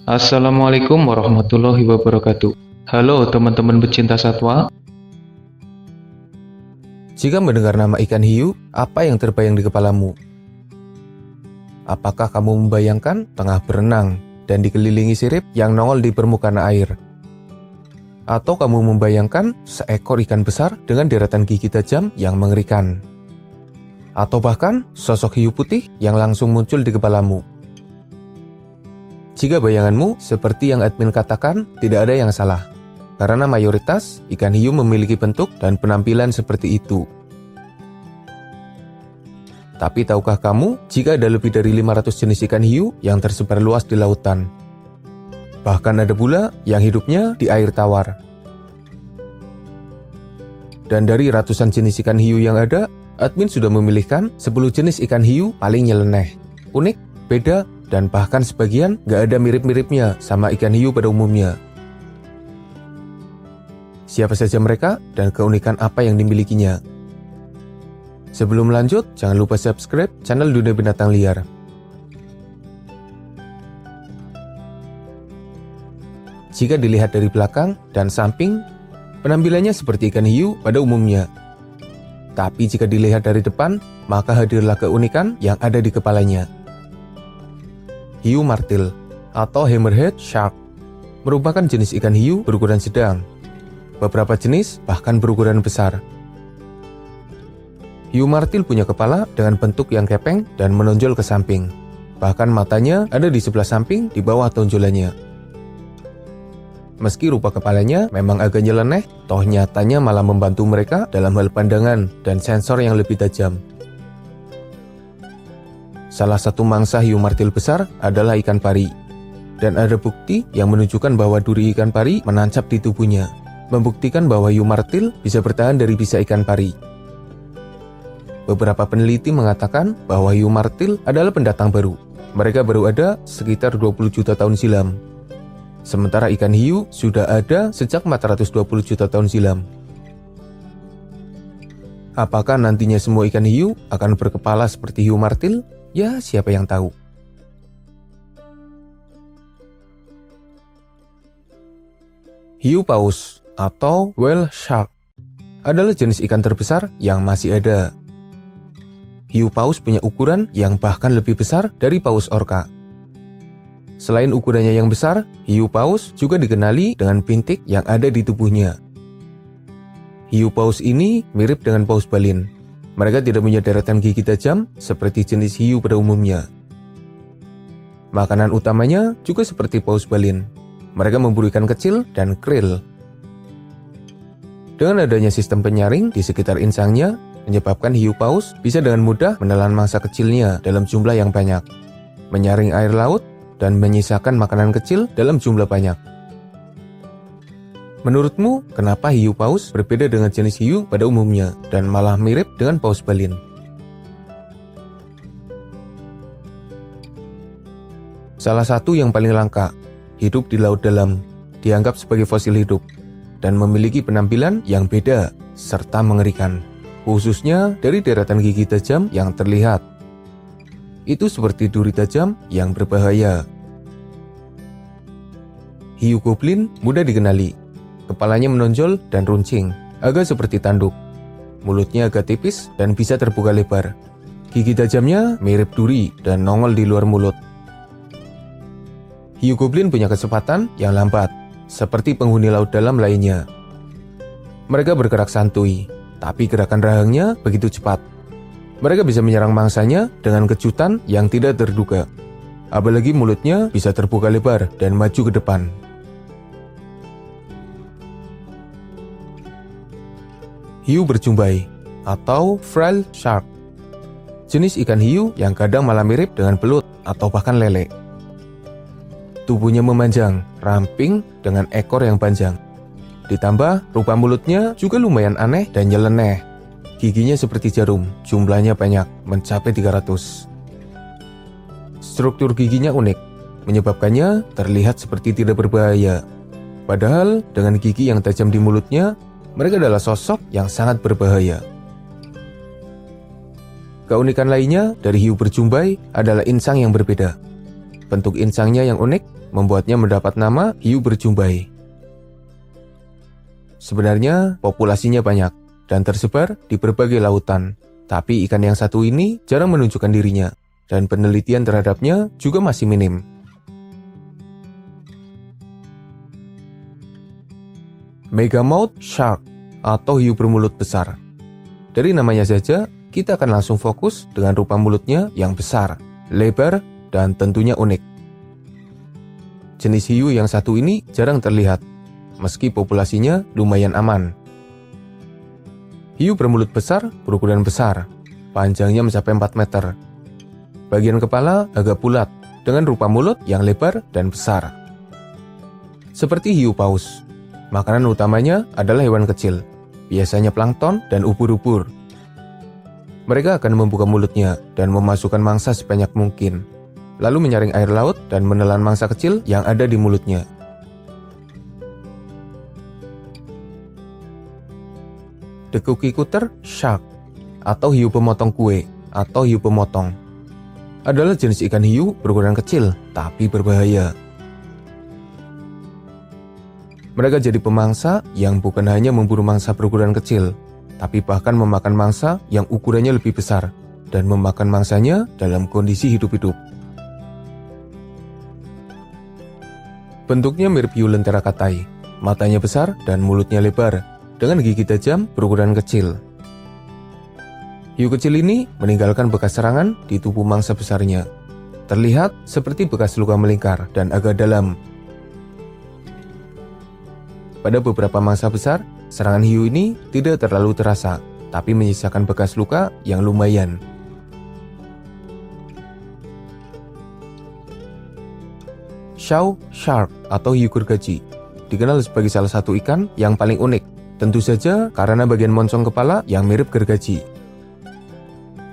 Assalamualaikum warahmatullahi wabarakatuh. Halo teman-teman pecinta satwa. Jika mendengar nama ikan hiu, apa yang terbayang di kepalamu? Apakah kamu membayangkan tengah berenang dan dikelilingi sirip yang nongol di permukaan air? Atau kamu membayangkan seekor ikan besar dengan deretan gigi tajam yang mengerikan? Atau bahkan sosok hiu putih yang langsung muncul di kepalamu? Jika bayanganmu seperti yang admin katakan, tidak ada yang salah. Karena mayoritas ikan hiu memiliki bentuk dan penampilan seperti itu. Tapi tahukah kamu jika ada lebih dari 500 jenis ikan hiu yang tersebar luas di lautan? Bahkan ada pula yang hidupnya di air tawar. Dan dari ratusan jenis ikan hiu yang ada, admin sudah memilihkan 10 jenis ikan hiu paling nyeleneh, unik, beda, dan bahkan sebagian gak ada mirip-miripnya sama ikan hiu pada umumnya. Siapa saja mereka dan keunikan apa yang dimilikinya? Sebelum lanjut, jangan lupa subscribe channel Dunia Binatang Liar. Jika dilihat dari belakang dan samping, penampilannya seperti ikan hiu pada umumnya. Tapi jika dilihat dari depan, maka hadirlah keunikan yang ada di kepalanya. Hiu martil atau hammerhead shark merupakan jenis ikan hiu berukuran sedang. Beberapa jenis bahkan berukuran besar. Hiu martil punya kepala dengan bentuk yang kepeng dan menonjol ke samping. Bahkan matanya ada di sebelah samping di bawah tonjolannya. Meski rupa kepalanya memang agak nyeleneh, toh nyatanya malah membantu mereka dalam hal pandangan dan sensor yang lebih tajam. Salah satu mangsa hiu martil besar adalah ikan pari. Dan ada bukti yang menunjukkan bahwa duri ikan pari menancap di tubuhnya, membuktikan bahwa hiu martil bisa bertahan dari bisa ikan pari. Beberapa peneliti mengatakan bahwa hiu martil adalah pendatang baru. Mereka baru ada sekitar 20 juta tahun silam. Sementara ikan hiu sudah ada sejak 420 juta tahun silam. Apakah nantinya semua ikan hiu akan berkepala seperti hiu martil? Ya, siapa yang tahu. Hiu paus atau whale shark adalah jenis ikan terbesar yang masih ada. Hiu paus punya ukuran yang bahkan lebih besar dari paus orca. Selain ukurannya yang besar, hiu paus juga dikenali dengan bintik yang ada di tubuhnya. Hiu paus ini mirip dengan paus balin. Mereka tidak punya deretan gigi tajam seperti jenis hiu pada umumnya. Makanan utamanya juga seperti paus balin. Mereka memburu ikan kecil dan krill. Dengan adanya sistem penyaring di sekitar insangnya, menyebabkan hiu paus bisa dengan mudah menelan mangsa kecilnya dalam jumlah yang banyak, menyaring air laut, dan menyisakan makanan kecil dalam jumlah banyak. Menurutmu, kenapa hiu paus berbeda dengan jenis hiu pada umumnya dan malah mirip dengan paus balin? Salah satu yang paling langka, hidup di laut dalam, dianggap sebagai fosil hidup, dan memiliki penampilan yang beda serta mengerikan, khususnya dari deretan gigi tajam yang terlihat. Itu seperti duri tajam yang berbahaya. Hiu goblin mudah dikenali. Kepalanya menonjol dan runcing, agak seperti tanduk. Mulutnya agak tipis dan bisa terbuka lebar. Gigi tajamnya mirip duri dan nongol di luar mulut. Hiu goblin punya kecepatan yang lambat, seperti penghuni laut dalam lainnya. Mereka bergerak santuy, tapi gerakan rahangnya begitu cepat. Mereka bisa menyerang mangsanya dengan kejutan yang tidak terduga. Apalagi mulutnya bisa terbuka lebar dan maju ke depan. Hiu berjumbai atau frilled shark, jenis ikan hiu yang kadang malah mirip dengan belut atau bahkan lele. Tubuhnya memanjang, ramping dengan ekor yang panjang. Ditambah rupa mulutnya juga lumayan aneh dan nyeleneh. Giginya seperti jarum, jumlahnya banyak, mencapai 300. Struktur giginya unik, menyebabkannya terlihat seperti tidak berbahaya. Padahal dengan gigi yang tajam di mulutnya, mereka adalah sosok yang sangat berbahaya. Keunikan lainnya dari hiu berjumbai adalah insang yang berbeda. bentuk insangnya yang unik membuatnya mendapat nama hiu berjumbai. Sebenarnya populasinya banyak dan tersebar di berbagai lautan, tapi ikan yang satu ini jarang menunjukkan dirinya dan penelitian terhadapnya juga masih minim. Megamouth shark atau hiu bermulut besar. Dari namanya saja, kita akan langsung fokus dengan rupa mulutnya yang besar, lebar, dan tentunya unik. Jenis hiu yang satu ini jarang terlihat, meski populasinya lumayan aman. Hiu bermulut besar berukuran besar, panjangnya mencapai 4 meter. Bagian kepala agak bulat, dengan rupa mulut yang lebar dan besar. Seperti hiu paus, makanan utamanya adalah hewan kecil, biasanya plankton dan ubur-ubur. Mereka akan membuka mulutnya dan memasukkan mangsa sebanyak mungkin, lalu menyaring air laut dan menelan mangsa kecil yang ada di mulutnya. The Cookie Cutter Shark atau hiu pemotong kue atau hiu pemotong adalah jenis ikan hiu berukuran kecil tapi berbahaya. Mereka jadi pemangsa yang bukan hanya memburu mangsa berukuran kecil, tapi bahkan memakan mangsa yang ukurannya lebih besar dan memakan mangsanya dalam kondisi hidup-hidup. Bentuknya mirip hiu lentera katai, matanya besar dan mulutnya lebar, dengan gigi tajam berukuran kecil. Hiu kecil ini meninggalkan bekas serangan di tubuh mangsa besarnya. Terlihat seperti bekas luka melingkar dan agak dalam. Pada beberapa mangsa besar, serangan hiu ini tidak terlalu terasa, tapi menyisakan bekas luka yang lumayan. Shao shark atau hiu gergaji dikenal sebagai salah satu ikan yang paling unik, tentu saja karena bagian moncong kepala yang mirip gergaji.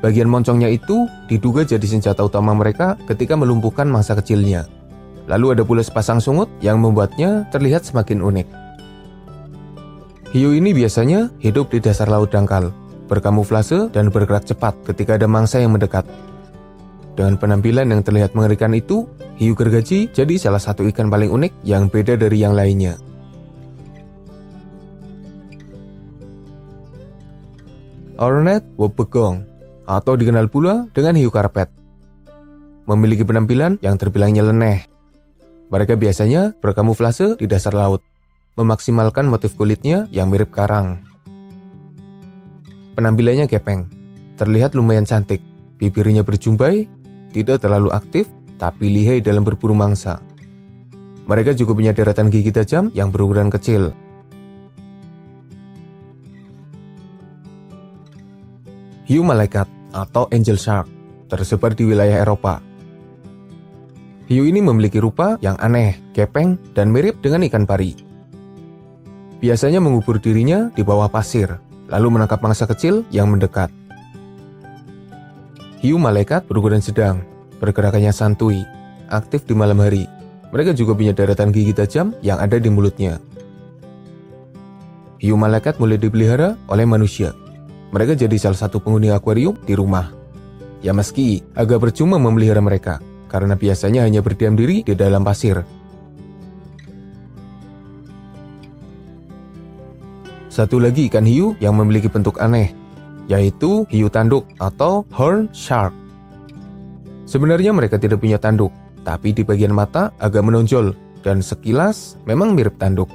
Bagian moncongnya itu diduga jadi senjata utama mereka ketika melumpuhkan mangsa kecilnya. Lalu ada pula sepasang sungut yang membuatnya terlihat semakin unik. Hiu ini biasanya hidup di dasar laut dangkal, berkamuflase dan bergerak cepat ketika ada mangsa yang mendekat. Dengan penampilan yang terlihat mengerikan itu, hiu gergaji jadi salah satu ikan paling unik yang beda dari yang lainnya. Hornet Wobbegong atau dikenal pula dengan hiu karpet memiliki penampilan yang terbilang nyeleneh. Mereka biasanya berkamuflase di dasar laut, memaksimalkan motif kulitnya yang mirip karang. Penampilannya gepeng, terlihat lumayan cantik, bibirnya berjumbai, tidak terlalu aktif, tapi lihai dalam berburu mangsa. Mereka juga punya deretan gigi tajam yang berukuran kecil. Hiu malaikat atau angel shark tersebar di wilayah Eropa. Hiu ini memiliki rupa yang aneh, gepeng, dan mirip dengan ikan pari. Biasanya mengubur dirinya di bawah pasir, lalu menangkap mangsa kecil yang mendekat. Hiu malaikat berukuran sedang, pergerakannya santuy, aktif di malam hari. Mereka juga punya deretan gigi tajam yang ada di mulutnya. Hiu malaikat mulai dipelihara oleh manusia. Mereka jadi salah satu penghuni akuarium di rumah. Ya meski agak percuma memelihara mereka, karena biasanya hanya berdiam diri di dalam pasir. Satu lagi ikan hiu yang memiliki bentuk aneh, yaitu hiu tanduk atau horn shark. Sebenarnya mereka tidak punya tanduk, tapi di bagian mata agak menonjol dan sekilas memang mirip tanduk.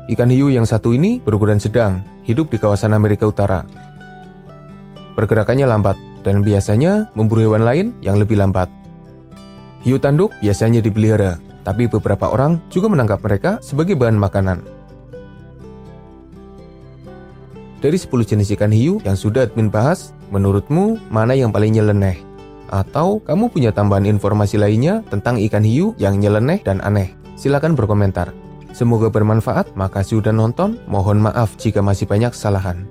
Ikan hiu yang satu ini berukuran sedang, hidup di kawasan Amerika Utara. Pergerakannya lambat dan biasanya memburu hewan lain yang lebih lambat. Hiu tanduk biasanya dipelihara, tapi beberapa orang juga menangkap mereka sebagai bahan makanan. Dari 10 jenis ikan hiu yang sudah admin bahas, menurutmu mana yang paling nyeleneh? Atau kamu punya tambahan informasi lainnya tentang ikan hiu yang nyeleneh dan aneh? Silakan berkomentar. Semoga bermanfaat, makasih udah nonton, mohon maaf jika masih banyak kesalahan.